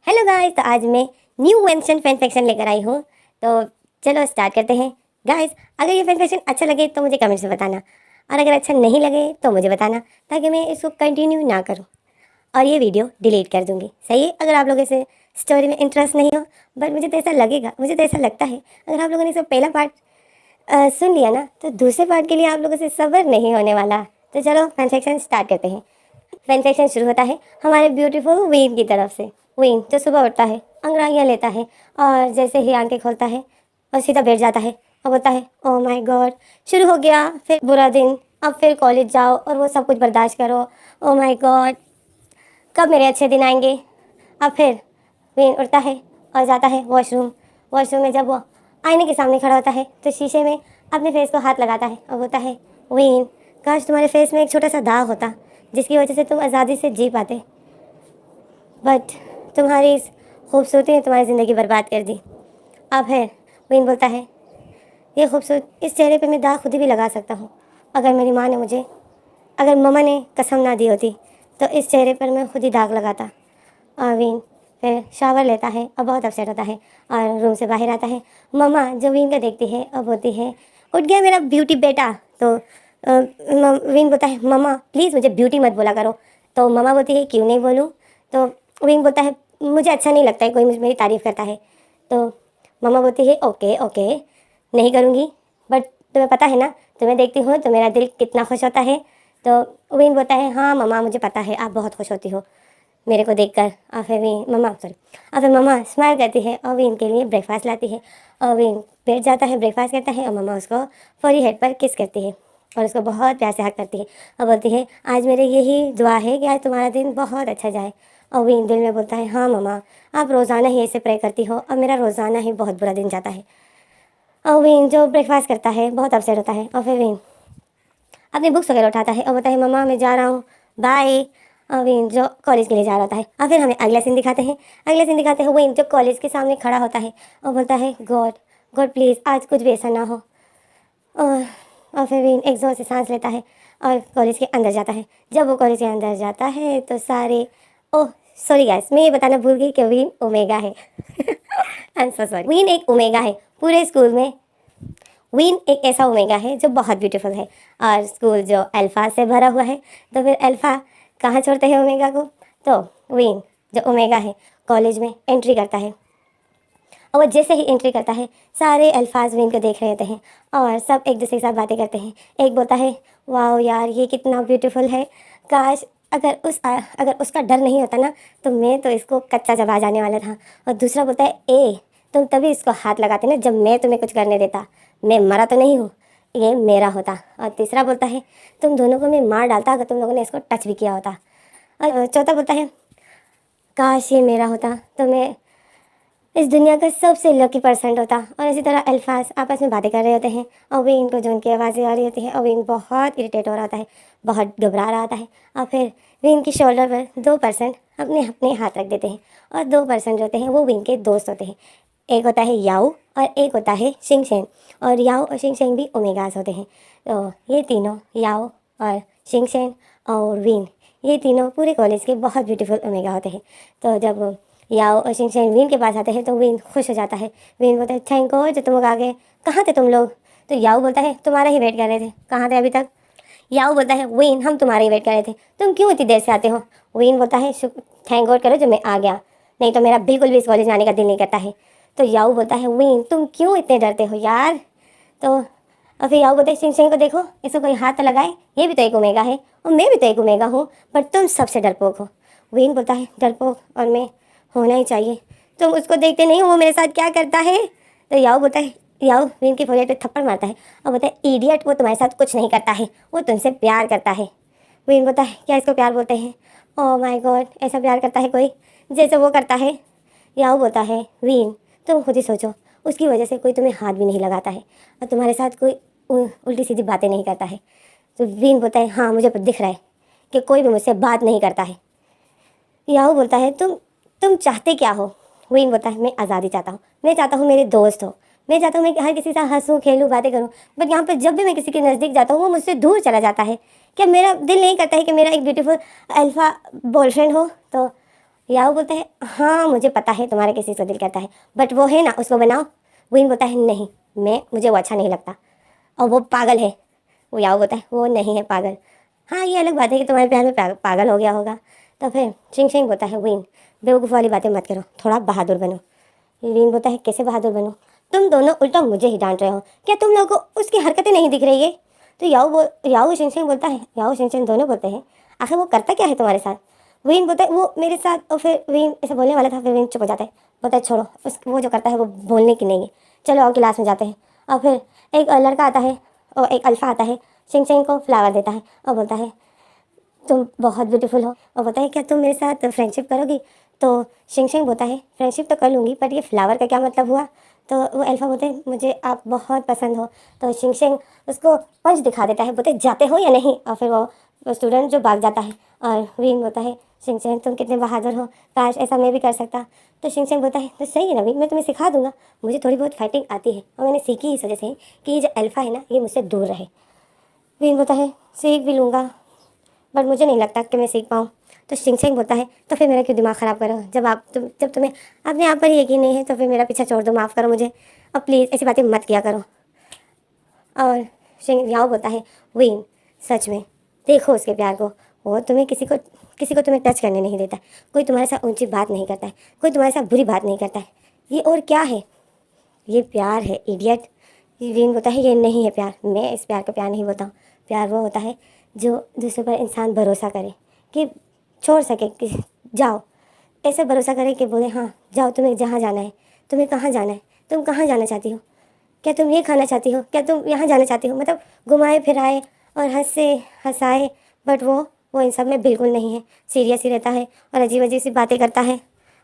Hello guys, तो आज मैं न्यू वेंशन फैन फिक्शन लेकर आई हूँ। तो चलो स्टार्ट करते हैं। गाइस, अगर ये फैन फिक्शन अच्छा लगे तो मुझे कमेंट्स में बताना, और अगर अच्छा नहीं लगे तो मुझे बताना, ताकि मैं इसको कंटिन्यू ना करूँ और ये वीडियो डिलीट कर दूँगी। सही है? अगर आप लोगों से स्टोरी में इंटरेस्ट नहीं हो, बट मुझे तो ऐसा लगेगा, मुझे तो ऐसा लगता है, अगर आप लोगों ने इसका पहला पार्ट सुन लिया ना, तो दूसरे पार्ट के लिए आप लोगों से सब्र नहीं होने वाला। तो चलो फैन फिक्शन स्टार्ट करते हैं। फैन फिक्शन शुरू होता है हमारे ब्यूटीफुल वीन की तरफ से। वीन जो सुबह उठता है, अंगड़ाइयाँ लेता है, और जैसे ही आंखें खोलता है और सीधा बैठ जाता है और बोलता है, ओह माय गॉड, शुरू हो गया फिर बुरा दिन। अब फिर कॉलेज जाओ और वो सब कुछ बर्दाश्त करो। ओह माय गॉड, कब मेरे अच्छे दिन आएंगे। अब फिर वीन उठता है और जाता है वॉशरूम। वॉशरूम में जब वो आईने के सामने खड़ा होता है तो शीशे में अपने फेस को हाथ लगाता है और बोलता है, वीन, काश तुम्हारे फेस में एक छोटा सा दाग होता, जिसकी वजह से तुम आज़ादी से जी पाते, बट तुम्हारी इस खूबसूरती ने तुम्हारी ज़िंदगी बर्बाद कर दी। अब है वीन बोलता है, ये खूबसूरत इस चेहरे पे मैं दाग खुद ही भी लगा सकता हूँ। अगर मेरी माँ ने मुझे, अगर मम्मा ने कसम ना दी होती तो इस चेहरे पर मैं खुद ही दाग लगाता। और वीन फिर शावर लेता है और बहुत अपसेट होता है और रूम से बाहर आता है। मम्मा जो वीन को देखती है और बोलती है, उठ गया मेरा ब्यूटी बेटा। तो वीन बोलता है, मम्मा प्लीज़ मुझे ब्यूटी मत बोला करो। तो मम्मा बोलती है, क्यों नहीं बोलूँ। तो वीन बोलता है, मुझे अच्छा नहीं लगता है कोई मेरी तारीफ़ करता है। तो मम्मा बोलती है, ओके ओके, नहीं करूँगी, बट तुम्हें पता है ना, तुम्हें देखती हूँ तो मेरा दिल कितना खुश होता है। तो वीन बोलता है, हाँ मम्मा मुझे पता है, आप बहुत खुश होती हो मेरे को देखकर। और फिर मम्मा स्माइल करती है और वीन के लिए ब्रेकफास्ट लाती है। और वीन बैठ जाता है, ब्रेकफास्ट करता है, और मम्मा उसको फौरी हेड पर किस करती है और उसको बहुत प्यार से हक करती है और बोलती है, आज मेरी यही दुआ है कि आज तुम्हारा दिन बहुत अच्छा जाए। और वीन दिल में बोलता है, हाँ मम्मा, आप रोज़ाना ही ऐसे प्रे करती हो और मेरा रोज़ाना ही बहुत बुरा दिन जाता है। और वीन जो ब्रेकफास्ट करता है बहुत अपसेट होता है, और फिर वीन अपनी बुक्स वगैरह उठाता है और बोलता है, मम्मा मैं जा रहा हूँ, बाय। विन जो कॉलेज के लिए जा रहा होता है। और फिर हमें अगला सीन दिखाते हैं। अगला सीन दिखाते हैं विन जो कॉलेज के सामने खड़ा होता है और बोलता है, गॉड गॉड प्लीज़ आज कुछ भी ऐसा ना हो। और और फिर विन एक ज़ोर से सांस लेता है और कॉलेज के अंदर जाता है। जब वो कॉलेज के अंदर जाता है तो सारे, ओह सॉरी गाइस, मैं ये बताना भूल गई कि विन ओमेगा है। I am so sorry. Win एक ओमेगा है। पूरे स्कूल में वीन एक ऐसा ओमेगा है जो बहुत ब्यूटीफुल है, और स्कूल जो अल्फ़ा से भरा हुआ है, तो फिर अल्फ़ा कहाँ छोड़ते हैं ओमेगा को। तो वीन जो ओमेगा है कॉलेज में एंट्री करता है, और वो जैसे ही एंट्री करता है सारे अल्फाज वीन को देख रहे होते हैं और सब एक दूसरे के साथ बातें करते हैं। एक बोलता है, वाह यार ये कितना ब्यूटीफुल है, काश अगर उसका डर नहीं होता ना तो मैं तो इसको कच्चा चबा जाने वाला था। और दूसरा बोलता है, ए तुम तभी इसको हाथ लगाते ना जब मैं तुम्हें कुछ करने देता, मैं मरा तो नहीं हूँ, ये मेरा होता। और तीसरा बोलता है, तुम दोनों को मैं मार डालता अगर तुम लोगों ने इसको टच भी किया होता। और चौथा बोलता है, काश ये मेरा होता तो मैं इस दुनिया का सबसे लकी पर्सन होता। और इसी तरह अल्फाज आपस में बातें कर रहे होते हैं और वे इनको जो उनकी आवाज़ें आ रही होती है और वे बहुत इरिटेट हो रहा होता है, बहुत घबरा रहा होता है। और फिर विन की शोल्डर पर 2% अपने अपने हाथ रख देते हैं, और 2% जो होते हैं वो विन के दोस्त होते हैं। एक होता है याओ और एक होता है शिंगशेन, और याओ और शिंगशेन भी ओमेगास होते हैं। तो ये तीनों, याओ और शिंगशेन और विन, ये तीनों पूरे कॉलेज के बहुत ब्यूटीफुल ओमेगा होते हैं। तो जब याओ और शिंगशेन विन के पास आते हैं तो विन खुश हो जाता है। विन बोलता है, थैंक गॉड जो तुम लोग आ गए, कहाँ थे तुम लोग। तो याओ बोलता है, तुम्हारा ही वेट कर रहे थे, कहाँ थे अभी तक। याओ बोलता है, विन हम तुम्हारा ही वेट कर रहे थे, तुम क्यों इतनी देर से आते हो। विन बोलता है, थैंक गॉड करो जो मैं आ गया, नहीं तो मेरा बिल्कुल भी इस कॉलेज में आने का दिल नहीं करता है। तो याओ बोलता है, विन तुम क्यों इतने डरते हो यार। तो और फिर याओ बोलते हैं, शिंगशेन को देखो, इसको कोई हाथ तो लगाए, ये भी तो एक ओमेगा है और मैं भी तो एक ओमेगा हूँ, पर तुम सबसे डरपोक हो। विन बोलता है, डरपोक और मैं होना ही चाहिए, तुम उसको देखते नहीं हो वो मेरे साथ क्या करता है। तो याओ बोलता है, याओ विन की फोrehead पे थप्पड़ मारता है और बोलता है, इडियट वो तुम्हारे साथ कुछ नहीं करता है, वो तुमसे प्यार करता है। विन बोलता है, क्या इसको प्यार बोलते हैं। ओह माय गॉड, ऐसा प्यार करता है कोई जैसे वो करता है। याओ बोलता है, विन तुम खुद ही सोचो, उसकी वजह से कोई तुम्हें हाथ भी नहीं लगाता है और तुम्हारे साथ कोई उल्टी सीधी बातें नहीं करता है। तो विन बोलता है, हाँ मुझे दिख रहा है कि कोई भी मुझसे बात नहीं करता है। याहू बोलता है, तुम चाहते क्या हो। विन बोलता है, मैं आज़ादी चाहता हूँ, मैं चाहता हूँ मेरे दोस्त हो, मैं चाहता हूँ मैं हर किसी से हंसूँ खेलूँ बातें करूँ, बट यहाँ पर जब भी मैं किसी के नज़दीक जाता हूँ वो मुझसे दूर चला जाता है। क्या मेरा दिल नहीं करता है कि मेरा एक ब्यूटीफुल अल्फ़ा बॉयफ्रेंड हो। तो याहू बोलता है हाँ मुझे पता है तुम्हारा किसी से दिल करता है, बट वो है ना उसको बनाओ। विन बोलता है नहीं, मुझे वो अच्छा नहीं लगता और वो पागल है। वो याहू बोलता है वो नहीं है पागल। हाँ ये अलग बात है कि तुम्हारे प्यार में पागल हो गया होगा। तो फिर शिंग शिंग बोलता है विन बेवकूफ़ वाली बातें मत करो, थोड़ा बहादुर बनो। विन बोलता है कैसे बहादुर बनूं? तुम दोनों उल्टा मुझे ही डांट रहे हो, क्या तुम लोगों को उसकी हरकतें नहीं दिख रही है? तो याहू शिंग शिंग बोलता है, याहू शिंग शिंग दोनों बोलते हैं आखिर वो करता क्या है तुम्हारे साथ? विन बोलता है वो मेरे साथ, और फिर विन ऐसे बोलने वाला था, फिर विन चुप हो जाता है, बोलता है छोड़ो उस वो जो करता है वो बोलने की नहीं है, चलो और क्लास में जाते हैं। और फिर एक लड़का आता है और एक अल्फ़ा आता है, शिंग शिंग को फ्लावर देता है और बोलता है तुम बहुत ब्यूटीफुल हो, और बोलता है क्या तुम मेरे साथ फ्रेंडशिप करोगी? तो शिंग शिंग बोलता है फ्रेंडशिप तो कर लूँगी, बट ये फ्लावर का क्या मतलब हुआ? तो वो अल्फ़ा बोलते हैं मुझे आप बहुत पसंद हो। तो शिंग शिंग उसको पंच दिखा देता है, बोलते जाते हो या नहीं? और फिर वो स्टूडेंट जो भाग जाता है और विन बोलता है शिंग शिंग तुम कितने बहादुर हो, काश ऐसा मैं भी कर सकता। तो शिंग शिंग बोलता है तो सही है ना विन, मैं तुम्हें सिखा दूंगा, मुझे थोड़ी बहुत फाइटिंग आती है और मैंने सीखी इस वजह से कि ये जो अल्फ़ा है ना ये मुझसे दूर रहे। विन बोलता है सीख भी लूँगा, बट मुझे नहीं लगता कि मैं सीख पाऊँ। तो शिंग शिंग बोलता है तो फिर मेरा क्यों दिमाग ख़राब करो, जब तुम्हें अपने आप पर ही यकीन नहीं है तो फिर मेरा पीछा छोड़ दो, माफ़ करो मुझे, और प्लीज़ ऐसी बातें मत किया करो। और शिंग याओ बोलता है विन सच में देखो उसके प्यार को, वो तुम्हें किसी को तुम्हें टच करने नहीं देता, कोई तुम्हारे साथ ऊंची बात नहीं करता है, कोई तुम्हारे साथ बुरी बात नहीं करता है, ये और क्या है? ये प्यार है इडियट। विन बोलता है ये नहीं है प्यार, मैं इस प्यार को प्यार नहीं बोलता हूँ। प्यार वो होता है जो दूसरे पर इंसान भरोसा करे कि छोड़ सके कि जाओ, ऐसे भरोसा करे कि बोले हाँ जाओ तुम्हें जहाँ जाना है, तुम्हें कहाँ जाना है, तुम कहाँ जाना चाहती हो, क्या तुम ये खाना चाहती हो, क्या तुम यहाँ जाना चाहती हो, मतलब घुमाए फिराए और हंसाए। बट वो इन सब में बिल्कुल नहीं है, सीरियस ही रहता है और अजीब अजीब सी बातें करता है।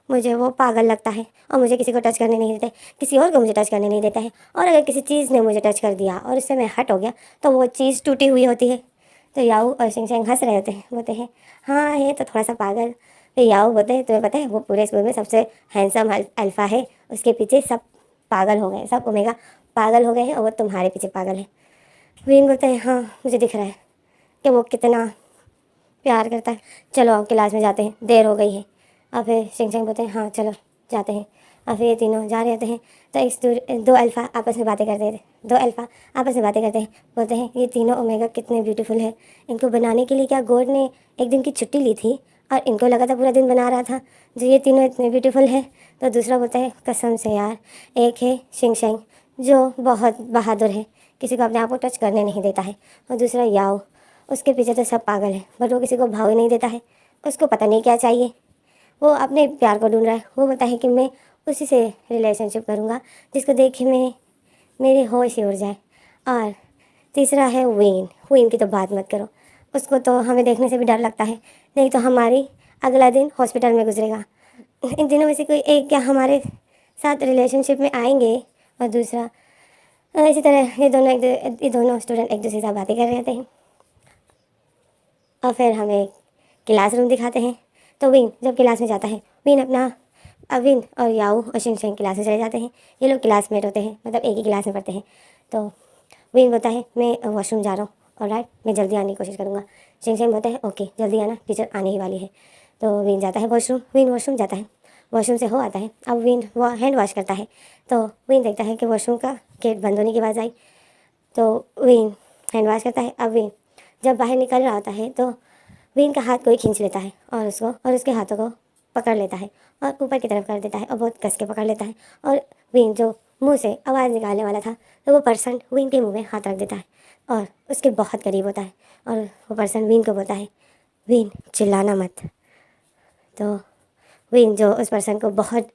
मुझे वो पागल लगता है और मुझे किसी को टच करने नहीं देता है, किसी और को मुझे टच करने नहीं देता है, और अगर किसी चीज़ ने मुझे टच कर दिया और उससे मैं हट हो गया तो वो चीज़ टूटी हुई होती है। तो याऊ और शिंग शिंग हंस रहे होते हैं, बोलते हैं हाँ है तो थोड़ा सा पागल। फिर याऊ बोलते हैं तुम्हें पता है वो पूरे स्कूल में सबसे हैंडसम अल्फ़ा है, उसके पीछे सब पागल हो गए, सब ओमेगा पागल हो गए हैं और वो तुम्हारे पीछे पागल है। विन बोलते हैं हाँ मुझे दिख रहा है कि वो कितना प्यार करता है, चलो अब क्लास में जाते हैं, देर हो गई है। और फिर शिंग शिंग बोलते हैं हाँ चलो जाते हैं। और फिर ये तीनों जा रहे होते हैं तो दो अल्फ़ा आपस में बातें करते हैं, दो अल्फ़ा आपस में बातें करते हैं, बोलते हैं ये तीनों ओमेगा कितने ब्यूटीफुल है, इनको बनाने के लिए क्या गॉड ने एक दिन की छुट्टी ली थी और इनको लगा था पूरा दिन बना रहा था, जो ये तीनों इतने ब्यूटीफुल है। तो दूसरा बोलता है कसम से यार, एक है शिंग शिंग जो बहुत बहादुर है, किसी को अपने आप को टच करने नहीं देता है, और दूसरा याओ उसके पीछे तो सब पागल है बट वो किसी को भाव ही नहीं देता है, उसको पता नहीं क्या चाहिए, वो अपने प्यार को ढूंढ रहा है। वो बोलता है कि मैं उसी से रिलेशनशिप करूँगा जिसको देख के मेरे होश ही उड़ जाए। और तीसरा है विन, विन की तो बात मत करो, उसको तो हमें देखने से भी डर लगता है, नहीं तो हमारी अगला दिन हॉस्पिटल में गुजरेगा। इन दिनों में से कोई एक क्या हमारे साथ रिलेशनशिप में आएंगे। और दूसरा इसी तरह ये दोनों स्टूडेंट एक दूसरे से बातें कर रहे थे। और फिर हमें क्लासरूम दिखाते हैं। तो विन जब क्लास में जाता है, विन और याऊ और शिंग शिंग क्लास में चले जाते हैं, ये लोग क्लासमेट होते हैं, मतलब एक ही क्लास में पढ़ते हैं। तो विन बोलता है मैं वॉशरूम जा रहा हूँ, और राइट मैं जल्दी आने की कोशिश करूँगा। शिंग शिंग बोलता है ओके जल्दी आना, टीचर आने ही वाली है। तो विन जाता है वॉशरूम, विन वॉशरूम जाता है, वॉशरूम से हो आता है। अब विन वो हैंड वॉश करता है, तो विन देखता है कि वॉशरूम का गेट बंद होने की आवाज़ आई। तो विन हैंड वॉश करता है। अब विन जब बाहर निकल रहा होता है तो विन का हाथ कोई खींच लेता है और उसके हाथों को पकड़ लेता है और ऊपर की तरफ कर देता है और बहुत कस के पकड़ लेता है। और विन जो मुंह से आवाज़ निकालने वाला था तो वो पर्सन विन के मुंह में हाथ रख देता है और उसके बहुत करीब होता है, और वो पर्सन विन को बोलता है विन चिल्लाना मत। तो विन जो उस पर्सन को बहुत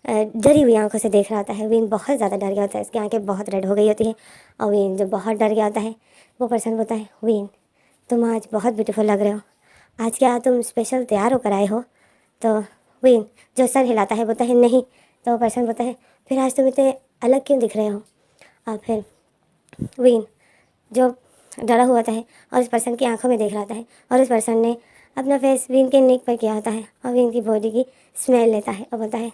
डरी हुई आंखों से देख रहा होता है, विन बहुत ज़्यादा डर गया होता है, उसकी आंखें बहुत रेड हो गई होती हैं। और विन जो बहुत डर गया होता है, वो पर्सन बोलता है विन तुम आज बहुत ब्यूटीफुल लग रहे हो, आज क्या तुम स्पेशल तैयार होकर आए हो? तो विन जो सर हिलाता है बोलता है नहीं। तो वो पर्सन बोलता है फिर आज तुम इतने अलग क्यों दिख रहे हो? और फिर विन जो डरा हुआ होता है और उस पर्सन की आंखों में देख रहा होता है, और उस पर्सन ने अपना फेस विन के नेक पर किया होता है और विन की बॉडी की स्मेल लेता है और बोलता है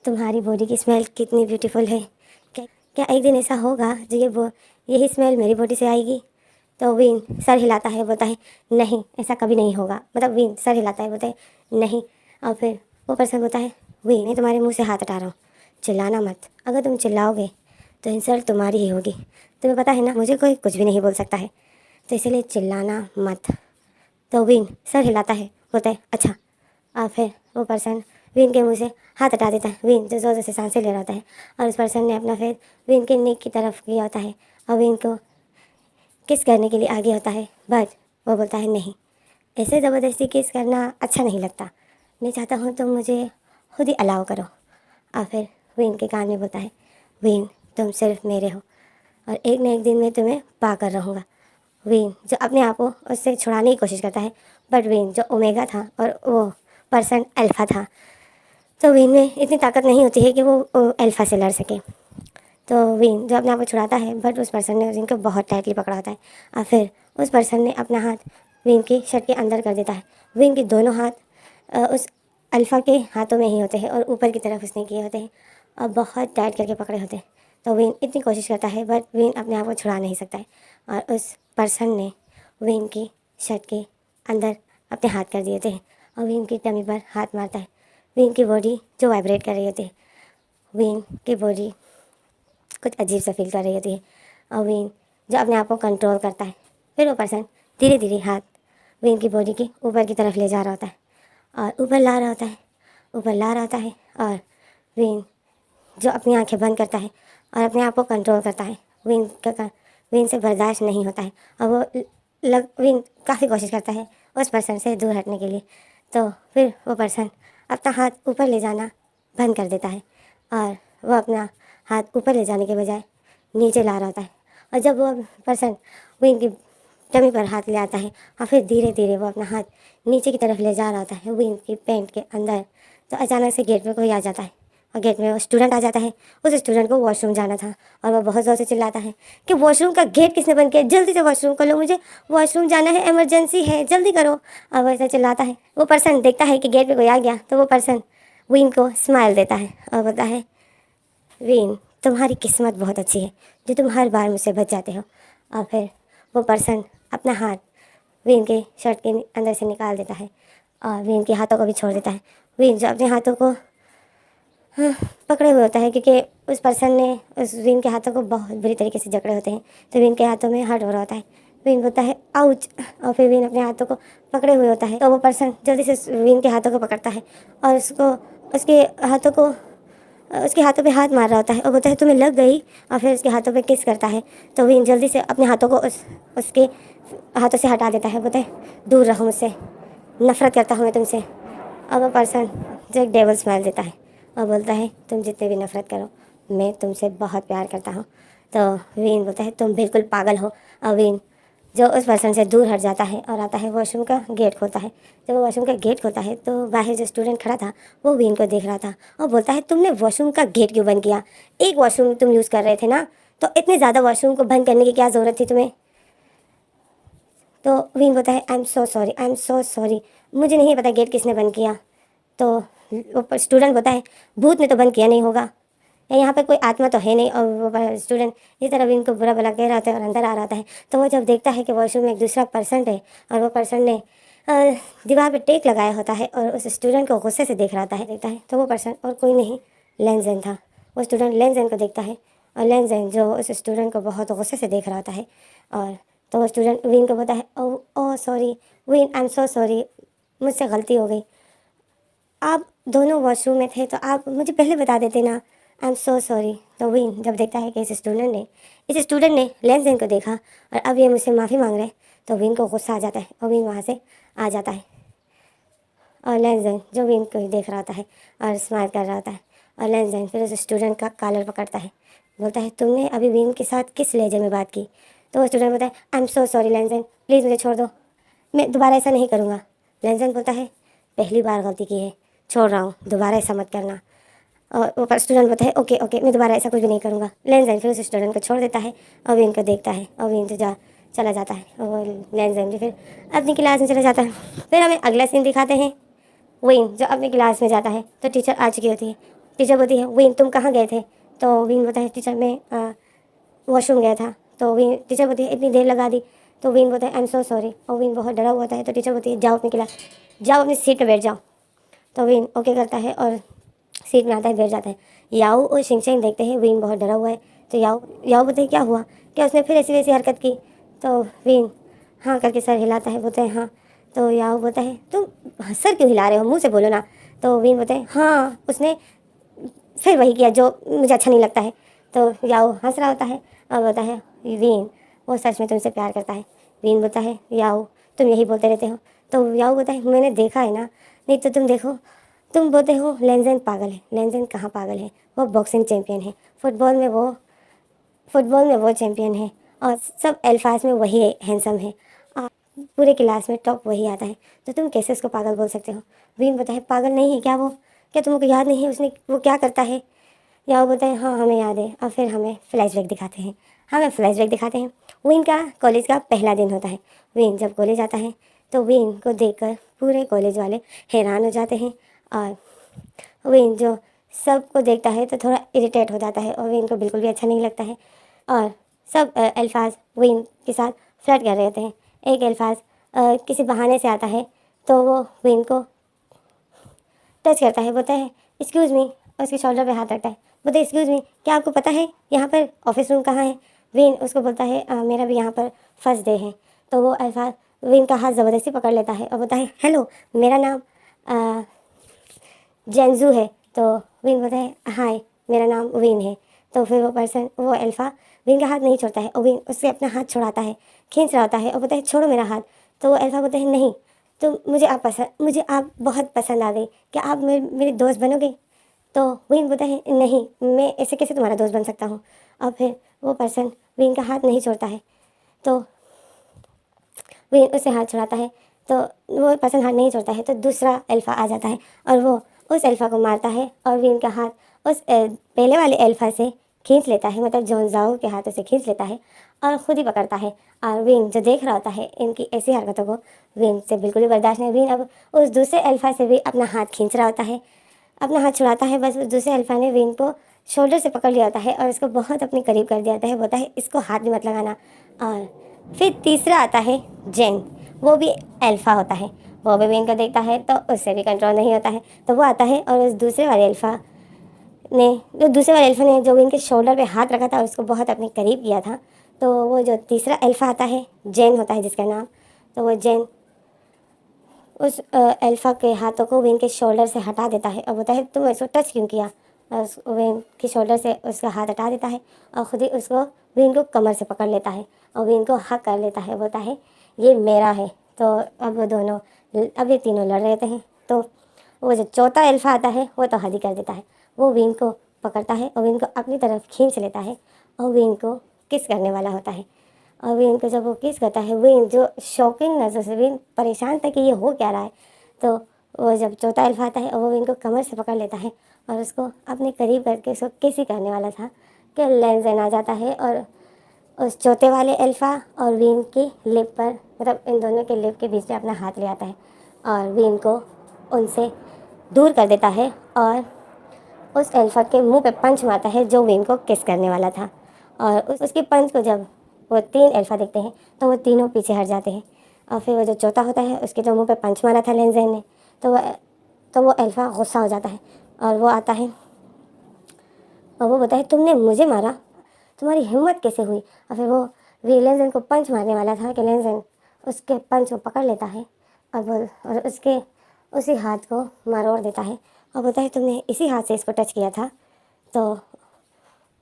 तुम्हारी बॉडी की स्मेल कितनी ब्यूटीफुल है, क्या एक दिन ऐसा होगा जो यही स्मेल मेरी बॉडी से आएगी? तो विन सर हिलाता है, बोलता है नहीं ऐसा कभी नहीं होगा, मतलब विन सर हिलाता है, बोलता है नहीं। और फिर वो पर्सन बोलता है वी मैं तुम्हारे मुंह से हाथ हटा रहा हूँ, चिल्लाना मत, अगर तुम चिल्लाओगे तो इंसल्ट तुम्हारी ही होगी, तुम्हें पता है ना मुझे कोई कुछ भी नहीं बोल सकता है, तो इसीलिए चिल्लाना मत। तो विन सर हिलाता है, बोलता है अच्छा। और फिर वो पर्सन विन के मुंह से हाथ हटा देता है। विन जो ज़ोर से सांसें ले रहा होता है और उस पर्सन ने अपना फिर विन के नेक की तरफ किया होता है और विन को किस करने के लिए आगे होता है, बट वो बोलता है नहीं, ऐसे ज़बरदस्ती किस करना अच्छा नहीं लगता, मैं चाहता हूँ तुम मुझे खुद ही अलाउ करो। और फिर विन के कान में बोलता है विन तुम सिर्फ मेरे हो और एक न एक दिन मैं तुम्हें पा कर रहूँगा। विन जो अपने आप को उससे छुड़ाने की कोशिश करता है, बट विन जो ओमेगा था और वो पर्सन अल्फ़ा था, तो विन में इतनी ताकत नहीं होती है कि वो अल्फ़ा से लड़ सके। तो विन जो अपने आप को छुड़ाता है, बट उस पर्सन ने विन को बहुत टाइटली पकड़ा होता है और फिर उस पर्सन ने अपना हाथ विन की शर्ट के अंदर कर देता है। विन के दोनों हाथ उस अल्फ़ा के हाथों में ही होते हैं और ऊपर की तरफ उसने किए होते हैं और बहुत टाइट करके पकड़े होते हैं। तो विन इतनी कोशिश करता है, बट विन अपने आप को छुड़ा नहीं सकता है और उस पर्सन ने विन की शर्ट के अंदर अपने हाथ कर दिए थे और विन की टमी पर हाथ मारता है। विन की बॉडी जो वाइब्रेट कर रही होती है, विन की बॉडी कुछ अजीब सा फील कर रही होती है और विन जो अपने आप को कंट्रोल करता है। फिर वो पर्सन धीरे धीरे हाथ विन की बॉडी के ऊपर की तरफ ले जा रहा होता है और ऊपर ला रहा होता है, ऊपर ला रहा होता है और विन जो अपनी आंखें बंद करता है और अपने आप को कंट्रोल करता है। विन से बर्दाश्त नहीं होता है और वो विन काफ़ी कोशिश करता है उस पर्सन से दूर हटने के लिए। तो फिर वो पर्सन अपना हाथ ऊपर ले जाना बंद कर देता है और वो अपना हाथ ऊपर ले जाने के बजाय नीचे ला रहा होता है और जब वो पर्सन विन की टमी पर हाथ ले आता है और फिर धीरे धीरे वो अपना हाथ नीचे की तरफ ले जा रहा होता है विन की पैंट के अंदर, तो अचानक से गेट में कोई आ जाता है और गेट में वो स्टूडेंट आ जाता है। उस स्टूडेंट को वॉशरूम जाना था और वो बहुत ज़ोर से चिल्लाता है कि वॉशरूम का गेट किसने बंद किया, जल्दी से वॉशरूम कर लो, मुझे वॉशरूम जाना है, इमरजेंसी है, जल्दी करो। और वो ऐसा चिल्लाता है। वो पर्सन देखता है कि गेट पे कोई आ गया, तो वो पर्सन विन को स्माइल देता है और बोलता है विन तुम्हारी किस्मत बहुत अच्छी है जो तुम हर बार मुझसे बच जाते हो। और फिर वो पर्सन अपना हाथ विन के शर्ट के अंदर से निकाल देता है और विन के हाथों को भी छोड़ देता है। विन जो अपने हाथों को पकड़े हुए होता है क्योंकि उस पर्सन ने उस विन के हाथों को बहुत बुरी तरीके से जकड़े होते हैं, तो विन के हाथों में हर्ट हो रहा होता है। विन बोलता है आउच और फिर विन अपने हाथों को पकड़े हुए होता है, तो वो पर्सन जल्दी से विन के हाथों को पकड़ता है और उसके हाथों को उसके हाथों पे हाथ मार रहा होता है और बोलता है तुम्हें लग गई, और फिर उसके हाथों पे किस करता है। तो विन जल्दी से अपने हाथों को उसके हाथों से हटा देता है, बोलता है दूर रहो मुझसे, नफ़रत करता हूँ मैं तुमसे। और वो पर्सन जो एक डेवल स्माइल देता है और बोलता है तुम जितने भी नफ़रत करो मैं तुमसे बहुत प्यार करता हूँ। तो विन बोलता है तुम बिल्कुल पागल हो। और विन जो उस पर्सन से दूर हट जाता है और आता है वॉशरूम का गेट खोलता है। जब वो वॉशरूम का गेट खोलता है तो बाहर जो स्टूडेंट खड़ा था वो विन को देख रहा था और बोलता है तुमने वॉशरूम का गेट क्यों बंद किया, एक वॉशरूम तुम यूज़ कर रहे थे ना, तो इतने ज़्यादा वॉशरूम को बंद करने की क्या ज़रूरत थी तुम्हें। तो विन बोलता है I am so sorry, I am so sorry, मुझे नहीं पता गेट किसने बंद किया। तो वो स्टूडेंट बोलता है भूत ने तो बंद किया नहीं होगा, या यहाँ पे कोई आत्मा तो है नहीं। और वो स्टूडेंट इस तरह विन को बुरा भला कह रहा होता है और अंदर आ रहा होता है। तो वो जब देखता है कि वॉशरूम में एक दूसरा पर्सन है और वो पर्सन ने दीवार पे टेक लगाया होता है और उस स्टूडेंट को गुस्से से देख रहा होता है, देखता है तो वो पर्सन और कोई नहीं लेंजेन था। वो स्टूडेंट लेंजेन को देखता है और लेंजेन जो उस स्टूडेंट को बहुत गुस्से से देख रहा होता है। और तो वो स्टूडेंट विन को बोलता है oh sorry Vin, I am so sorry, मुझसे गलती हो गई, आप दोनों वॉशरूम में थे तो आप मुझे पहले बता देते ना, आई एम सो सॉरी। तो विन जब देखता है कि इस स्टूडेंट ने लेंजेन को देखा और अब ये मुझसे माफ़ी मांग रहे हैं, तो विन को गुस्सा आ जाता है और विन वहाँ से आ जाता है। और लेंजेन जो विन को देख रहा होता है और स्माइल कर रहा होता है, और लेंजेन फिर उस स्टूडेंट का कॉलर पकड़ता है, बोलता है तुमने अभी विन के साथ किस लहजे में बात की। तो वो स्टूडेंट बोलता है आई एम सो सॉरी लेंजेन, प्लीज़ मुझे छोड़ दो, मैं दोबारा ऐसा नहीं करूँगा। लेंजेन बोलता है पहली बार गलती की है, छोड़ रहा हूँ, दोबारा ऐसा मत करना। और वो स्टूडेंट बोलता है ओके ओके, मैं दोबारा ऐसा कुछ भी नहीं करूँगा। लेंजेन फिर उस स्टूडेंट को छोड़ देता है और विन को देखता है और विन तो चला जाता है और वो लेंजेन भी फिर अपनी क्लास में चला जाता है। फिर हमें अगला सीन दिखाते हैं, विन जो अपनी क्लास में जाता है तो टीचर आ चुकी होती है। टीचर बोलती है विन तुम कहाँ गए थे। तो विन बोलता है टीचर मैं वॉशरूम गया था। तो विन टीचर बोलती है इतनी देर लगा दी। तो विन बोलता है आई एम सो सॉरी और विन बहुत डरा हुआ होता है। तो टीचर बोलती है जाओ अपनी सीट पर बैठ जाओ। तो विन ओके करता है और सीट में आता है, बैठ जाता है। याओ और शिंगशेंग देखते हैं विन बहुत डरा हुआ है। तो याओ याओ बोलते हैं क्या हुआ, क्या उसने फिर ऐसी वैसी हरकत की। तो विन हाँ करके सर हिलाता है, बोलते हैं हाँ। तो याओ बोलता है तुम सर क्यों हिला रहे हो, मुँह से बोलो ना। तो विन बोलते हैं हाँ उसने फिर वही किया जो मुझे अच्छा नहीं लगता है। तो याओ हंस रहा होता है और बोलता है वीन वो सच में तुमसे प्यार करता है। वीन बोलता है याओ तुम यही बोलते रहते हो। तो याओ बोलता है मैंने देखा है ना, नहीं तो तुम देखो, तुम बोलते हो लेंजेन पागल है, लेंजेन कहाँ पागल है, वो बॉक्सिंग चैंपियन है, फुटबॉल में वो चैंपियन है और सब अल्फाज में वही हैंडसम है और पूरे क्लास में टॉप वही आता है, तो तुम कैसे उसको पागल बोल सकते हो। वीन बोलता है पागल नहीं है क्या वो, क्या तुमको याद नहीं है उसने वो क्या करता है। या वो बोलते हैं हाँ हमें याद है। और फिर हमें फ्लैशबैक दिखाते हैं, हमें फ्लैशबैक दिखाते हैं। विन का कॉलेज का पहला दिन होता है। विन जब कॉलेज आता है तो विन को देखकर पूरे कॉलेज वाले हैरान हो जाते हैं और विन जो सबको देखता है तो थोड़ा इरिटेट हो जाता है और विन को बिल्कुल भी अच्छा नहीं लगता है। और सब अल्फाज विन के साथ फ्लर्ट कर रहे होते हैं। एक अल्फाज किसी बहाने से आता है तो वो विन को टच करता है, बोलता है एक्सक्यूज़ मी, और उसके शोल्डर पे हाथ रखता है, बोलते एक्सक्यूज़ मी क्या आपको पता है यहाँ पर ऑफिस रूम कहाँ है। विन उसको बोलता है मेरा भी यहाँ पर फर्स्ट डे है। तो वो अल्फाज विन का हाथ ज़बरदस्ती पकड़ लेता है और बोलता है हेलो मेरा नाम जेंजू है। तो विन बोलता है हाय मेरा नाम विन है। तो फिर वो अल्फ़ा विन का हाथ नहीं छोड़ता है और विन उससे अपना हाथ छुड़ाता है, खींच रहा होता है और बोलता है छोड़ो मेरा हाथ। तो वो अल्फ़ा बोलता है नहीं, तो मुझे आप बहुत पसंद आ गई, क्या आप मेरे दोस्त बनोगे। तो विन बोलता है नहीं, मैं ऐसे कैसे तुम्हारा दोस्त बन सकता हूँ। और फिर वो पर्सन विन का हाथ नहीं छोड़ता है तो विन उससे हाथ छुड़ाता है। तो वो पर्सन हाथ नहीं छोड़ता है तो दूसरा अल्फ़ा आ जाता है और वो उस अल्फ़ा को मारता है और विन का हाथ उस पहले वाले अल्फ़ा से खींच लेता है, मतलब जॉन जाओ के हाथों से खींच लेता है और ख़ुद ही पकड़ता है। और विन जो देख रहा होता है इनकी ऐसी हरकतों को, विन से बिल्कुल भी बर्दाश्त नहीं। विन अब उस दूसरे अल्फ़ा से भी अपना हाथ खींच रहा होता है, अपना हाथ छुड़ाता है, बस उस दूसरे अल्फ़ा ने विन को शोल्डर से पकड़ लिया होता है और इसको बहुत अपने करीब कर दिया होता है, बोलता है इसको हाथ भी मत लगाना। और फिर तीसरा आता है जेन, वो भी अल्फ़ा होता है, वो भी विन को देखता है तो उससे भी कंट्रोल नहीं होता है। तो वो आता है और उस दूसरे वाले अल्फ़ा ने जो विन के शोल्डर पे हाथ रखा था उसको बहुत अपने करीब किया था। तो वो जो तीसरा अल्फ़ा आता है जेन होता है जिसका नाम, तो वो जेन उस अल्फ़ा के हाथों को विन के शोल्डर से हटा देता है और बोलता है तुम इसको टच क्यों किया। और विन के शोल्डर से उसका हाथ हटा देता है और ख़ुद ही उसको विन को कमर से पकड़ लेता है और विन को हक कर लेता है, बोलता है ये मेरा है। तो अब ये तीनों लड़ रहे थे। तो वो जो चौथा अल्फ़ा आता है वो तो हद ही कर देता है, वो विन को पकड़ता है और विन को अपनी तरफ खींच लेता है और विन को किस करने वाला होता है। और विन को जब वो किस करता है, विन जो शॉकिंग नज़र से, विन परेशान था कि ये हो क्या रहा है। तो वो जब चौथा अल्फ़ा आता है और वो विन को कमर से पकड़ लेता है और उसको अपने करीब करके उसको किस ही करने वाला था कि लेंजेन आ जाता है और उस चौथे वाले अल्फ़ा और विन की लिप पर, मतलब इन दोनों के लिप के बीच में अपना हाथ ले आता है और विन को उनसे दूर कर देता है और उस अल्फ़ा के मुंह पे पंच मारता है जो विन को किस करने वाला था। और उसके पंच को जब वो तीन अल्फ़ा देखते हैं तो वो तीनों पीछे हट जाते हैं। और फिर वो जो चौथा होता है उसके जो मुंह पे पंच मारा था लेंजेन ने, तो वो अल्फ़ा गुस्सा हो जाता है और वो आता है और वो बोलता है तुमने मुझे मारा, तुम्हारी हिम्मत कैसे हुई। और फिर वो लेंजेन को पंच मारने वाला था कि लेंजेन उसके पंच को पकड़ लेता है और उसके उसी हाथ को मरोड़ देता है और बोलता है तुमने इसी हाथ से इसको टच किया था। तो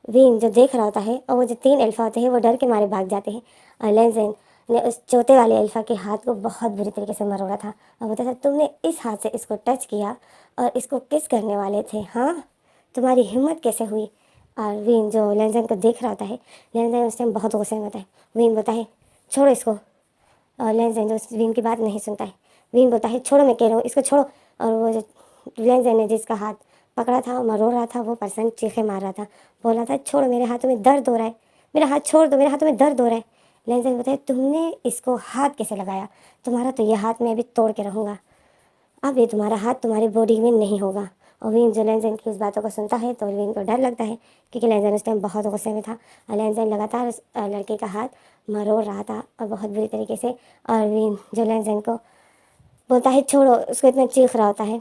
विन जो देख रहा होता है और वो जो तीन अल्फ़ा होते हैं वो डर के मारे भाग जाते हैं और लेंजेन ने उस चौथे वाले अल्फ़ा के हाथ को बहुत बुरी तरीके से मरोड़ा था और बोलता था तुमने इस हाथ से इसको टच किया और इसको किस करने वाले थे, हाँ तुम्हारी हिम्मत कैसे हुई। और विन जो लेंजेन को देख रहा होता है, लेंजेन उस टाइम बहुत गुस्से में होता है। विन बोलता है छोड़ो इसको, और लेंजेन जो विन की बात नहीं सुनता है। विन बोलता है छोड़ो, मैं कह रहा हूँ इसको छोड़ो। और वो जो लेंजेन ने जिसका हाथ पकड़ा था और मरोड़ रहा था वो पर्सन चीखे मार रहा था, बोला था छोड़ो मेरे हाथों में दर्द हो रहा है, मेरा हाथ छोड़ दो, मेरे हाथों में दर्द हो रहा है। लेंजेन बोलता है तुमने इसको हाथ कैसे लगाया, तुम्हारा तो ये हाथ मैं अभी तोड़ के रहूँगा, अब ये तुम्हारा हाथ तुम्हारी बॉडी में नहीं होगा। और विन जो लेंजेन की उस बातों को सुनता है तो विन को डर लगता है क्योंकि लेंजेन उस टाइम बहुत गुस्से में था और लेंजेन लगातार उस लड़के का हाथ मरोड़ रहा था और बहुत बुरी तरीके से। और विन जो लेंजेन को बोलता है छोड़ो, उसको इतना चीख रहा होता है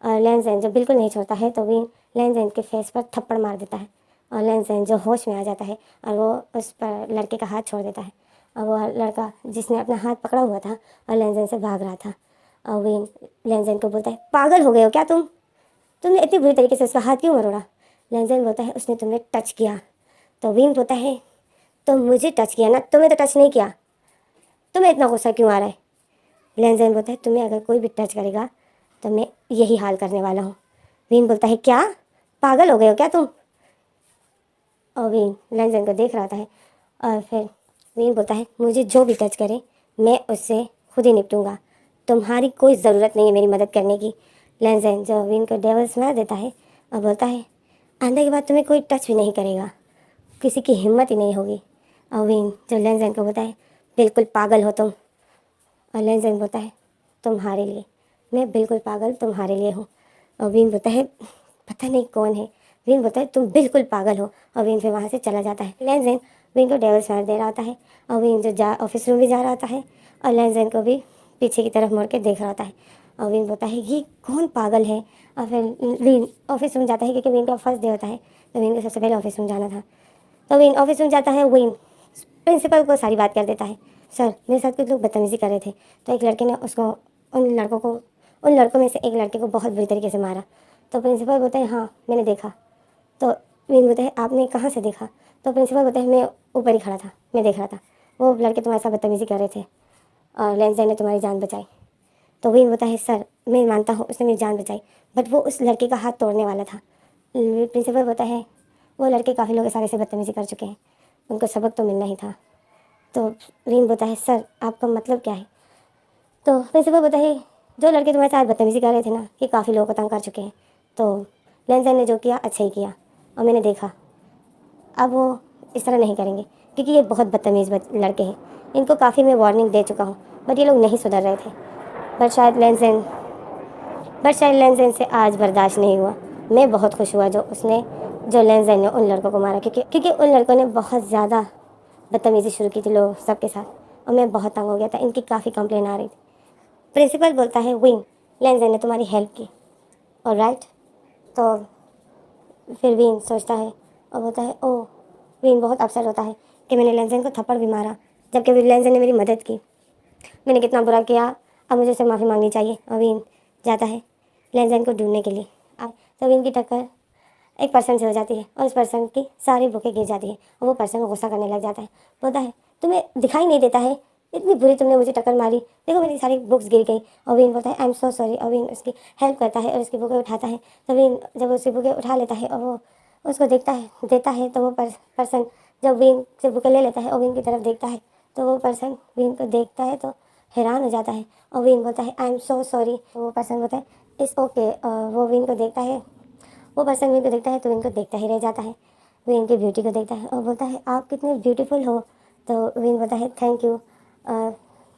और लेनजेन जो बिल्कुल नहीं छोड़ता है तो विन लेनजेन के फेस पर थप्पड़ मार देता है और लेनजेन जो होश में आ जाता है और वो उस पर लड़के का हाथ छोड़ देता है और वो लड़का जिसने अपना हाथ पकड़ा हुआ था और लेनजेन से भाग रहा था और विन लेनजेन को बोलता है, पागल हो गए हो क्या तुमने इतनी बुरी तरीके से उसका हाथ क्यों मरोड़ा? लेनजेन बोलता है, उसने तुम्हें टच किया। तो विन बोलता है, तो मुझे टच किया ना, तुम्हें तो टच नहीं किया, तुम्हें इतना गुस्सा क्यों आ रहा है? लेनजेन बोलता है, तुम्हें अगर कोई भी टच करेगा तो मैं यही हाल करने वाला हूँ। विन बोलता है, क्या पागल हो गए हो क्या तुम? और विन लेनजेन को देख रहा था है और फिर विन बोलता है, मुझे जो भी टच करे मैं उससे खुद ही निपटूंगा, तुम्हारी कोई ज़रूरत नहीं है मेरी मदद करने की। लेनजेन जो विन को डेविल स्माइल देता है और बोलता है, आंधे के बाद तुम्हें कोई टच भी नहीं करेगा, किसी की हिम्मत ही नहीं होगी। और विन जो लेनजेन को बोलता है, बिल्कुल पागल हो तुम। और लेनजेन बोलता है, तुम्हारे लिए मैं बिल्कुल पागल तुम्हारे लिए हूँ। और विन बोलता है, पता नहीं कौन है। विन बोलता है, तुम बिल्कुल पागल हो। और विन फिर वहाँ से चला जाता है। लेनजेन विन को डेविल स्माइल दे रहा होता है और विन जो जा ऑफिस रूम भी जा रहा होता है और लेनजेन को भी पीछे की तरफ मुड़ के देख रहा होता है। और विन बोलता है, ये कौन पागल है? और फिर विन ऑफिस रूम जाता है क्योंकि विन का फर्स्ट डे होता है तो विन को सबसे पहले ऑफिस रूम जाना था। तो विन ऑफिस रूम जाता है। विन प्रिंसिपल को सारी बात कर देता है, सर मेरे साथ कुछ लोग बदतमीज़ी कर रहे थे तो एक लड़के ने उसको उन लड़कों में से एक लड़के को बहुत बुरी तरीके से मारा। तो प्रिंसिपल बोलते हैं, हाँ मैंने देखा। तो विन बोलते हैं, आपने कहाँ से देखा? तो प्रिंसिपल बोलते हैं, मैं ऊपर ही खड़ा था, मैं देख रहा था, वो लड़के तुम्हारे साथ बदतमीज़ी कर रहे थे और लेंसडेन ने तुम्हारी जान बचाई। तो विन बोलता है, सर मैं मानता हूँ उसने मेरी जान बचाई बट वो उस लड़के का हाथ तोड़ने वाला था। प्रिंसिपल बोलता है, वो लड़के काफ़ी लोग सारे से बदतमीज़ी कर चुके हैं, उनको सबक तो मिलना ही था। तो विन बोलता है, सर आपका मतलब क्या है? तो प्रिंसिपल बोलता है, जो लड़के तुम्हारे साथ बदतमीज़ी कर रहे थे ना, ये काफ़ी लोगों को तंग कर चुके हैं, तो लेंसडेन ने जो किया अच्छा ही किया और मैंने देखा, अब वो इस तरह नहीं करेंगे क्योंकि ये बहुत बदतमीज़ लड़के हैं, इनको काफ़ी मैं वार्निंग दे चुका हूँ बट ये लोग नहीं सुधर रहे थे। बट शायद लेंसडेन से आज बर्दाश्त नहीं हुआ। मैं बहुत खुश हुआ जो लेंसडेन ने उन लड़कों को मारा क्योंकि उन लड़कों ने बहुत ज़्यादा बदतमीज़ी शुरू की थी लोग सबके साथ और मैं बहुत तंग हो गया था, इनकी काफ़ी कंप्लेन आ रही थी। प्रिंसिपल बोलता है, विन लेंसडेन ने तुम्हारी हेल्प की और राइट। तो फिर विन सोचता है और बोलता है, ओह। विन बहुत अपसेट होता है कि मैंने लेंसडेन को थप्पड़ भी मारा जबकि लेंसडेन ने मेरी मदद की, मैंने कितना बुरा किया, अब मुझे उससे माफ़ी मांगनी चाहिए। और विन जाता है लेंसडेन को ढूंढने के लिए। तो विन की टक्कर एक पर्सन से हो जाती है और उस पर्सन की सारी बुकें गिर जाती है और वो पर्सन गुस्सा करने लग जाता है, बोलता है, तुम्हें दिखाई नहीं देता है, इतनी बुरी तुमने मुझे टक्कर मारी, देखो मेरी सारी बुक्स गिर गई। और विन बोलता है, आई एम सो सॉरी। और विन उसकी हेल्प करता है और उसकी बुकें उठाता है। तो विन जब उसकी बुकें उठा लेता है और वो उसको देखता है देता है तो वो पर्सन जब विन से बुकें ले लेता है और विन की तरफ देखता है तो वो पर्सन विन को देखता है तो हैरान हो जाता है और विन बोलता है, आई एम सो सॉरी। तो वो पर्सन बोलता है, इट्स ओके। वो विन को देखता है, वो पर्सन विन को देखता है तो विन को देखता ही रह जाता है। विन की ब्यूटी को देखता है और बोलता है, आप कितने ब्यूटीफुल हो। तो विन बोलता है, थैंक यू।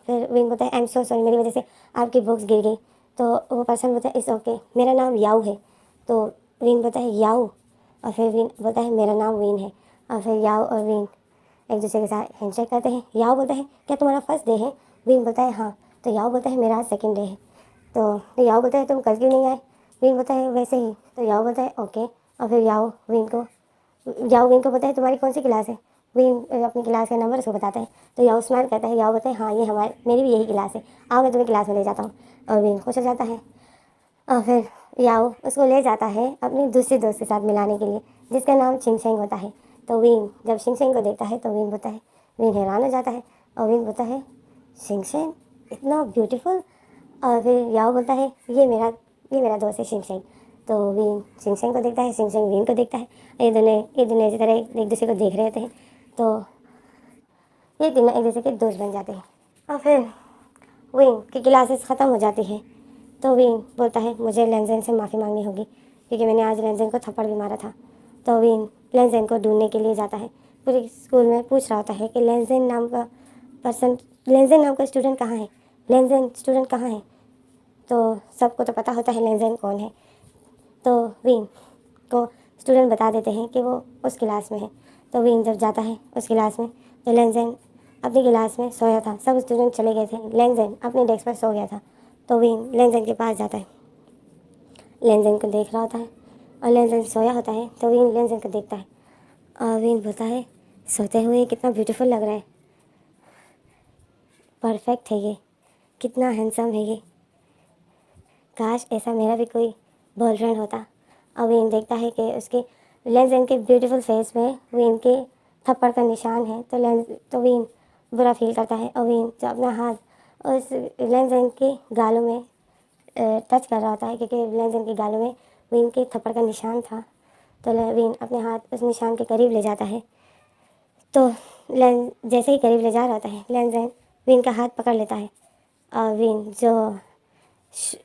फिर विन बोलता है, आई एम सो सॉरी, मेरी वजह से आपकी बुक्स गिर गई। तो वो पर्सन बोलता है, इट्स ओके, मेरा नाम याऊ है। तो विन बोलता है, याऊ। और फिर विन बोलता है, मेरा नाम विन है। और फिर याऊ और विन एक दूसरे के साथ हैंडशेक करते हैं। याऊ बोलता है, क्या तुम्हारा फर्स्ट डे है? विन बोलता है, हाँ। तो याऊ बोलता है, मेरा आज सेकेंड डे है। तो याऊ बोलता है, तुम कल क्यों नहीं आए? विन बोलता है, वैसे ही। तो याऊ बोलता है, ओके। और फिर याऊ विन को बोलता है, तुम्हारी कौन सी क्लास है? विन अपनी क्लास का नंबर उसको बताता है। तो याऊ स्माइल करता है, याऊ बोलता है, हाँ ये मेरी भी यही क्लास है, आओ मैं तुम्हें क्लास में ले जाता हूँ। और विन खुश हो जाता है और फिर याओ उसको ले जाता है अपनी दूसरी दोस्त के साथ मिलाने के लिए जिसका नाम शिंगशेंग होता है। तो विन जब शिंगशेंग को देखता है तो विन बोलता है, विन हैरान हो जाता है और विन बोलता है, शिंगशेंग इतना ब्यूटीफुल। और फिर याओ बोलता है, ये मेरा दोस्त है शिंगशेंग। तो विन शिंगशेंग को देखता है, शिंगशेंग विन को देखता है। ये दोनों इसी तरह एक दूसरे को देख रहे थे तो ये तीनों एक दूसरे के दोस्त बन जाते हैं। और फिर विन की क्लासेस ख़त्म हो जाती है तो विन बोलता है, मुझे लेंसडेन से माफ़ी मांगनी होगी क्योंकि मैंने आज लेंसडेन को थप्पड़ भी मारा था। तो विन लेंसडेन को ढूंढने के लिए जाता है, पूरे स्कूल में पूछ रहा होता है कि लेंसडेन नाम का स्टूडेंट कहाँ है, लेंसडेन स्टूडेंट कहाँ है। तो सबको तो पता होता है लेंसडेन कौन है। तो विन को स्टूडेंट बता देते हैं कि वो उस क्लास में है। तो विन जब जाता है उस क्लास में तो लेंसडेन अपनी क्लास में सोया था, सब स्टूडेंट चले गए थे, लेंसडेन अपने डेस्क पर सो गया था। तो विन लेंसडेन के पास जाता है लेनजेन को देख रहा होता है और लेनजेन सोया होता है। तो वीन लेनजेन को देखता है और वीन बोलता है सोते हुए कितना ब्यूटीफुल लग रहा है, परफेक्ट है ये, कितना हैंडसम है ये, काश ऐसा मेरा भी कोई बॉयफ्रेंड होता। और वीन देखता है कि उसके लेनजेन के ब्यूटीफुल फेस में वीन के थप्पड़ का निशान है। तो वीन बुरा फील करता है और वीन जो अपना हाथ उस लेनजेन के गालों में टच कर रहा होता है, क्योंकि लेनजेन के गालों में वीन के थप्पड़ का निशान था। तो वीन अपने हाथ उस निशान के करीब ले जाता है। तो जैसे ही करीब ले जा रहा होता है, लेनजेन वीन का हाथ पकड़ लेता है और वीन जो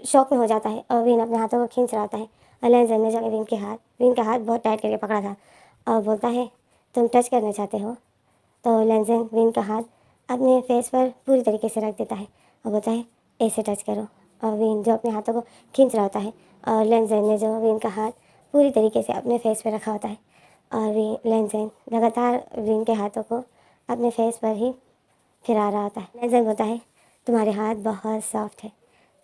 शौक में हो जाता है और वीन अपने हाथों को खींच रहा होता है। और लेनजेन ने जो वीन का हाथ बहुत टाइट करके पकड़ा था और बोलता है तुम टच करना चाहते हो। तो लेनजेन वीन का हाथ अपने फेस पर पूरी तरीके से रख देता है और बोलता है ऐसे टच करो। और वीन जो अपने हाथों को खींच रहा होता है और लेनजेन ने जो वीन का हाथ पूरी तरीके से अपने फेस पर रखा होता है और लेनजेन लगातार वीन के हाथों को अपने फेस पर ही फिरा रहा होता है। लेनजेन बोलता है तुम्हारे हाथ बहुत सॉफ्ट है।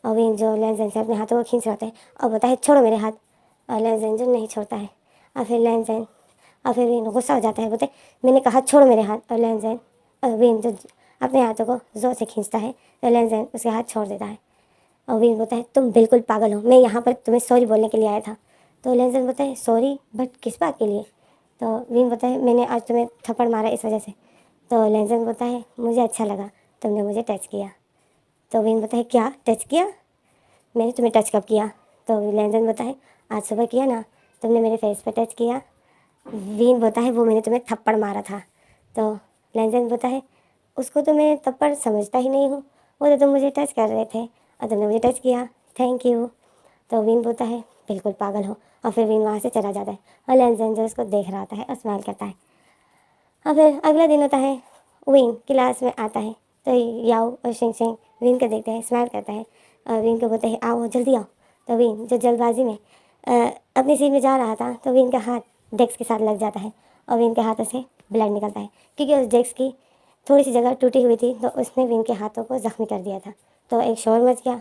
और वीन जो लेनजेन से अपने हाथों को खींच रहा होता है और बोलता है छोड़ो मेरे हाथ। और लेनजेन जो नहीं छोड़ता है और फिर वीन गुस्सा हो जाता है, बोलते मैंने कहा छोड़ो मेरे हाथ। और लेनजेन वीन जो अपने हाथों को ज़ोर से खींचता है तो लेनजेन उसके हाथ छोड़ देता है। और वीन बोलता है तुम बिल्कुल पागल हो, मैं यहाँ पर तुम्हें सॉरी बोलने के लिए आया था। तो लेनजेन बोलता है सॉरी, बट किस बात के लिए? तो वीन बोलता है मैंने आज तुम्हें थप्पड़ मारा इस वजह से। तो लेनजेन बोलता है मुझे अच्छा लगा तुमने मुझे टच किया। तो वीन बोलता है क्या टच किया? मैंने तुम्हें टच कब किया? तो लेनजेन बोलता है आज सुबह किया ना, तुमने मेरे फेस पर टच किया। वीन बोलता है वो मैंने तुम्हें थप्पड़ मारा था। तो लेनजेन बोलता है उसको तो मैं थप्पड़ समझता ही नहीं हूँ, वो तो तुम मुझे टच कर रहे थे और तुमने मुझे टच किया, थैंक यू। तो वीन बोलता है बिल्कुल पागल हो और फिर वीन वहाँ से चला जाता है और लेनजेन जो उसको देख रहा होता है और स्माइल करता है। और फिर अगला दिन होता है, विन क्लास में आता है तो याओ और शिंग शिंग विन को देखते हैं, स्माइल करता है और विन को बोलते हैं आओ जल्दी आओ। तो विन जो जल्दबाजी में अपनी सीट में जा रहा था तो विन का हाथ डेस्क के साथ लग जाता है और विन के हाथों से ब्लड निकलता है, क्योंकि उस डेस्क की थोड़ी सी जगह टूटी हुई थी तो उसने विन के हाथों को ज़ख्मी कर दिया था। तो एक शोर मच गया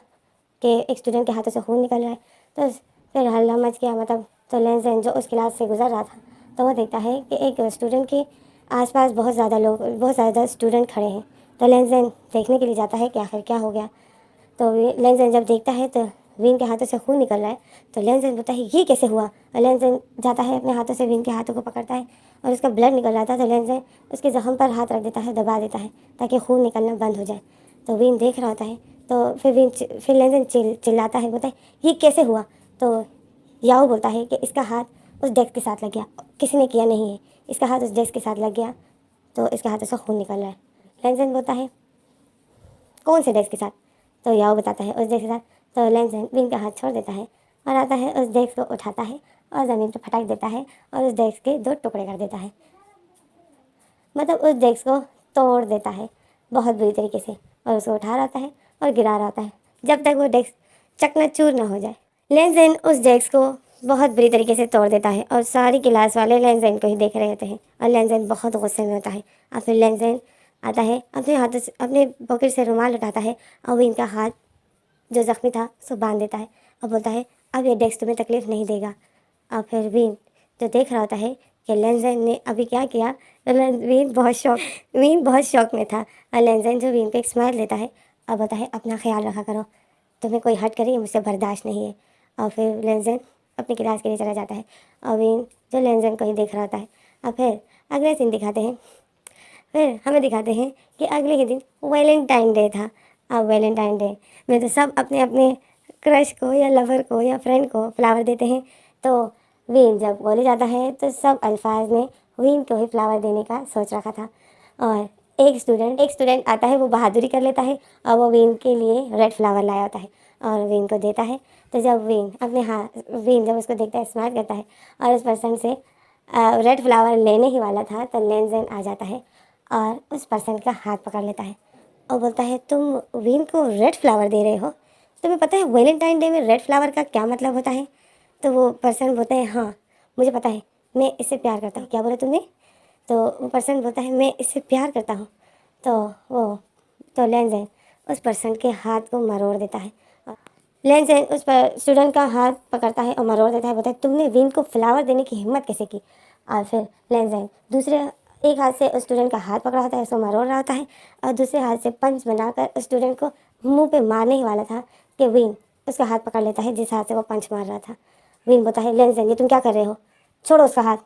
कि एक स्टूडेंट के हाथों से खून निकल रहा है। तो फिर हल्ला मच गया, मतलब तो लेनजेन जो उस क्लास से गुजर रहा था तो वो देखता है कि एक स्टूडेंट के आसपास बहुत ज़्यादा स्टूडेंट खड़े हैं। तो लेनजेन देखने के लिए जाता है कि आखिर क्या हो गया। तो लेनजेन जब देखता है तो विन के हाथों से खून निकल रहा है। तो लेनजेन बोलता है ये कैसे हुआ। और लेनजेन जाता है अपने हाथों से विन के हाथों को पकड़ता है और उसका ब्लड निकल रहा था। तो लेनजेन उसके ज़ख्म पर हाथ रख देता है, दबा देता है ताकि खून निकलना बंद हो जाए। तो विन देख रहा होता है तो फिर लेनजेन चिल्लाता है, बोलता है ये कैसे हुआ। तो याओ बोलता है कि इसका हाथ उस डेस्क के साथ लग गया, किसी ने किया नहीं है, इसका हाथ उस डेस्क के साथ लग गया तो इसके हाथों से खून निकल रहा है। लेनजेन बोलता है कौन से डेस्क के साथ? तो याओ बताता है उस डेस्क के साथ। तो लेनजेन विन का हाथ छोड़ देता है और आता है उस डेस्क को उठाता है और ज़मीन पर फटाक देता है और उस डेस्क के 2 टुकड़े कर देता है, मतलब उस डेस्क को तोड़ देता है बहुत बुरी तरीके से और उसको उठा रहा है और गिरा रहा है जब तक वो डेस्क चकनाचूर ना हो जाए। लेनजेन उस डेस्क को बहुत बुरी तरीके से तोड़ देता है और सारी क्लास वाले लेनजेन को ही देख रहे होते हैं और लेनजेन बहुत गुस्से में होता है। और फिर लेनजेन आता है अपने हाथों से अपने पॉकेट से रुमाल उठाता है और विन का हाथ जो ज़ख्मी था उसको बांध देता है और बोलता है अब ये डेस्क तुम्हें तकलीफ़ नहीं देगा। और फिर विन जो देख रहा होता है कि लेनजेन ने अभी क्या किया, तो विन बहुत शौक में था। और लेनजेन जो विन को एक स्माइल देता है और बोलता है अपना ख्याल रखा करो, तुम्हें कोई हर्ट करे मुझसे बर्दाश्त नहीं है। और फिर लेनजेन अपनी क्लास के लिए चला जाता है और विन जो लेनजेन को ही देख रहा होता है। और फिर अगले सीन दिखाते हैं, फिर हमें दिखाते हैं कि अगले ही दिन वैलेंटाइन डे था। अब वैलेंटाइन डे में तो सब अपने अपने क्रश को या लवर को या फ्रेंड को फ्लावर देते हैं। तो वीन जब कॉलेज आता है तो सब अल्फाज ने वीन को ही फ्लावर देने का सोच रखा था। और एक स्टूडेंट आता है, वो बहादुरी कर लेता है और वो वीन के लिए रेड फ्लावर लाया होता है और वीन को देता है। तो जब वीन जब उसको देखता है, स्माइल करता है और उस पर्सन से रेड फ्लावर लेने ही वाला था तो लेनजेन आ जाता है और उस पर्सन का हाथ पकड़ लेता है और बोलता है तुम वीन को रेड फ्लावर दे रहे हो, तुम्हें पता है वैलेंटाइन डे में रेड फ्लावर का क्या मतलब होता है? तो वो पर्सन बोलता है हाँ मुझे पता है, मैं इससे प्यार करता हूँ। क्या बोला तुमने? तो वो पर्सन बोलता है मैं इससे प्यार करता हूँ। तो वो तो लेनजेन उस पर्सन के हाथ को मरोड़ देता है लेनजेन उस पर स्टूडेंट का हाथ पकड़ता है और मरोड़ देता है, बोलता है तुमने विन को फ्लावर देने की हिम्मत कैसे की। और फिर लेनजेन दूसरे एक हाथ से उस स्टूडेंट का हाथ पकड़ा होता है, उसको मरोड़ रहा होता है और दूसरे हाथ से पंच बनाकर उस स्टूडेंट को मुंह पे मारने ही वाला था कि विन उसका हाथ पकड़ लेता है जिस हाथ से वो पंच मार रहा था। विन बोलता है लेनजेन ये तुम क्या कर रहे हो, छोड़ो उसका हाथ।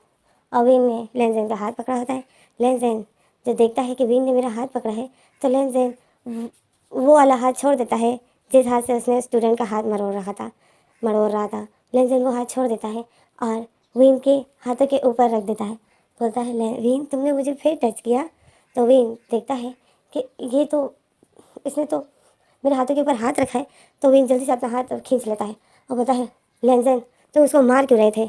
और विन ने लेनजेन का हाथ पकड़ा होता है। लेनजेन जब देखता है कि विन ने मेरा हाथ पकड़ा है तो लेनजेन वो वाला हाथ छोड़ देता है जिस हाथ से उसने स्टूडेंट का हाथ मरोड़ रहा था। लेनजेन वो हाथ छोड़ देता है और विन के हाथों के ऊपर रख देता है। बोलता है विन तुमने मुझे फिर टच किया। तो विन देखता है कि ये तो इसने तो मेरे हाथों के ऊपर हाथ रखा है। तो विन जल्दी से अपना हाथ खींच लेता है और बोलता है लेनजेन तुम उसको मार क्यों रहे थे।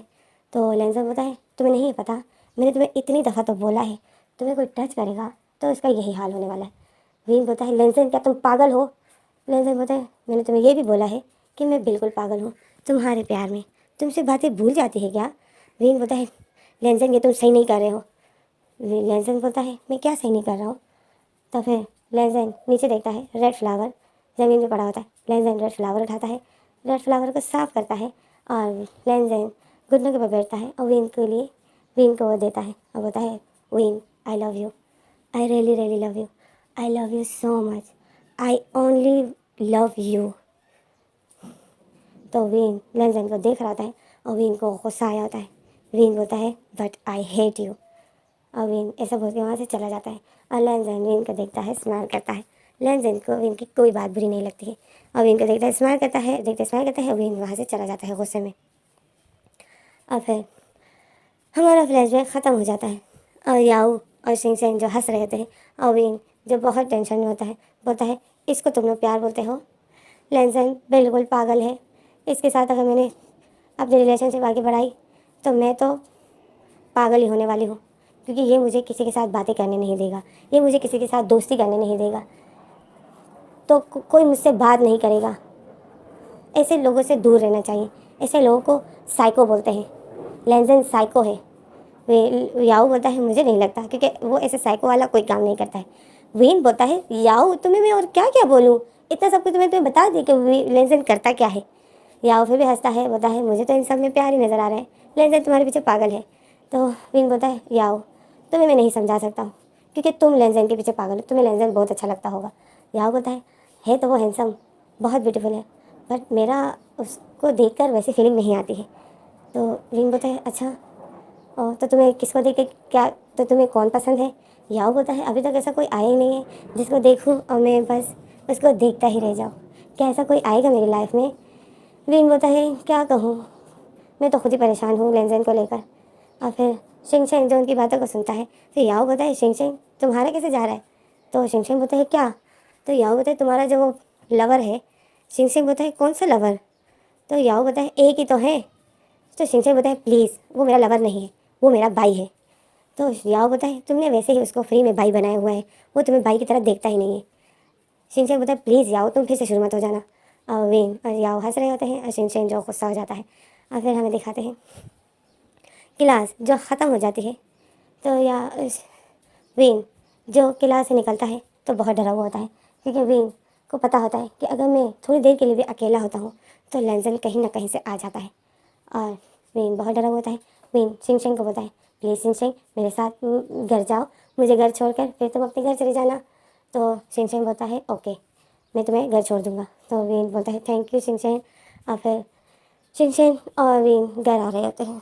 तो लेनजेन बोलता है तुम्हें नहीं पता, मैंने तुम्हें इतनी दफ़ा तो बोला है तुम्हें कोई टच करेगा तो उसका यही हाल होने वाला है। विन बोलता है लेनजेन क्या तुम पागल हो। लेनजेन बोलता है मैंने तुम्हें ये भी बोला है कि मैं बिल्कुल पागल हूँ तुम्हारे प्यार में, तुमसे बातें भूल जाती है क्या। विन बोलता है लेनजेन ये तुम सही नहीं कर रहे हो। लेनजेन बोलता है मैं क्या सही नहीं कर रहा हूँ। तो फिर लेनजेन नीचे देखता है रेड फ्लावर ज़मीन में पड़ा होता है। लेनजेन रेड फ्लावर उठाता है, रेड फ्लावर को साफ करता है और लेनजेन घुटनों के ऊपर बैठता है और विन के लिए विन को वो देता है और बोलता है win I love you, I really really love you, I love you so much, I only love you. तो विन लेनजेन को देख रहा होता है और विन को गुस्सा आया होता है। विन बोलता है बट आई हेट यू। और विन ऐसा बोल के वहाँ से चला जाता है और लेनजेन विन को देखता है, स्माइल करता है। लेनजेन को विन की कोई बात बुरी नहीं लगती है और विन को देखता है, स्माइल करता है, देखते स्माइल करता है और विन वहाँ से चला जाता है गुस्से में। और फिर हमारा फ्लैशबैक ख़त्म हो जाता है और याऊ और शिनचैन जो हंस रहे थे और विन जो बहुत टेंशन में होता है बोलता है इसको तुम लोग प्यार बोलते हो। लेनजेन बिल्कुल पागल है, इसके साथ अगर मैंने अपनी रिलेशनशिप आगे बढ़ाई तो मैं तो पागल ही होने वाली हूँ, क्योंकि ये मुझे किसी के साथ बातें करने नहीं देगा, ये मुझे किसी के साथ दोस्ती करने नहीं देगा, तो कोई मुझसे बात नहीं करेगा। ऐसे लोगों से दूर रहना चाहिए, ऐसे लोगों को साइको बोलते हैं। लेनजेन साइको है। वे याऊ बोलता है मुझे नहीं लगता, क्योंकि वो ऐसे साइको वाला कोई काम नहीं करता है। विन बोलता है याऊ तुम्हें मैं और क्या क्या बोलूँ, इतना सब कुछ तुम्हें बता दी कि लेनजेन करता क्या है। याऊ फिर भी हंसता है, बोलता है मुझे तो इन सब में प्यार ही नज़र आ रहा है, लेनजेन तुम्हारे पीछे पागल है। तो विन बोलता है याऊ तुम्हें मैं नहीं समझा सकता हूँ, क्योंकि तुम लेनजेन के पीछे पागल हो, तुम्हें लेनजेन बहुत अच्छा लगता होगा। याऊ बोलता है तो वो हैंडसम बहुत ब्यूटीफुल है, बट मेरा उसको देखकर वैसी फीलिंग नहीं आती है। तो विन बोलता है अच्छा और तो तुम्हें किसको देख के क्या, तो तुम्हें कौन पसंद है। याऊ बोलता है अभी तक ऐसा कोई आया ही नहीं है जिसको देखूं और मैं बस उसको देखता ही रह जाऊँ, क्या ऐसा कोई आएगा मेरी लाइफ में। विन बोलता है क्या कहूँ, मैं तो खुद ही परेशान हूँ लेनजेन को लेकर। और फिर शिनचैन जो उनकी बातों को सुनता है, फिर याऊ बोलता है शिनचैन तुम्हारा कैसे जा रहा है। तो शिनचैन बोलता है क्या। तो याऊ बोलता है तुम्हारा जो वो लवर है। शिनचैन बोलता है कौन सा लवर। तो याऊ बोलता है एक ही तो है। तो शिनचैन बोलता है प्लीज़ वो मेरा लवर नहीं है, वो मेरा भाई है। तो याओ बोलता है तुमने वैसे ही उसको फ्री में भाई बनाया हुआ है, वो तुम्हें भाई की तरह देखता ही नहीं है। शिनचैन बोलता है प्लीज़ याओ तुम फिर से शुरू मत हो जाना। और विन और याओ हंस रहे होते हैं और शिनचैन जो गुस्सा हो जाता है। और फिर हमें दिखाते हैं क्लास जो ख़त्म हो जाती है। तो विन जो क्लास से निकलता है तो बहुत डरा हुआ होता है, क्योंकि विन को पता होता है कि अगर मैं थोड़ी देर के लिए भी अकेला होता हूँ तो लेनजेन कहीं ना कहीं से आ जाता है। और विन बहुत डरा हुआ होता है। विन शिनचैन को बोलता है प्लीज़ शिनचैन मेरे साथ घर जाओ, मुझे घर छोड़कर फिर तुम अपने घर चले जाना। तो शिनचैन बोलता है ओके मैं तुम्हें घर छोड़ दूँगा। तो विन बोलता है थैंक यू शिनचैन। और फिर शिनचैन और विन घर आ रहे होते हैं।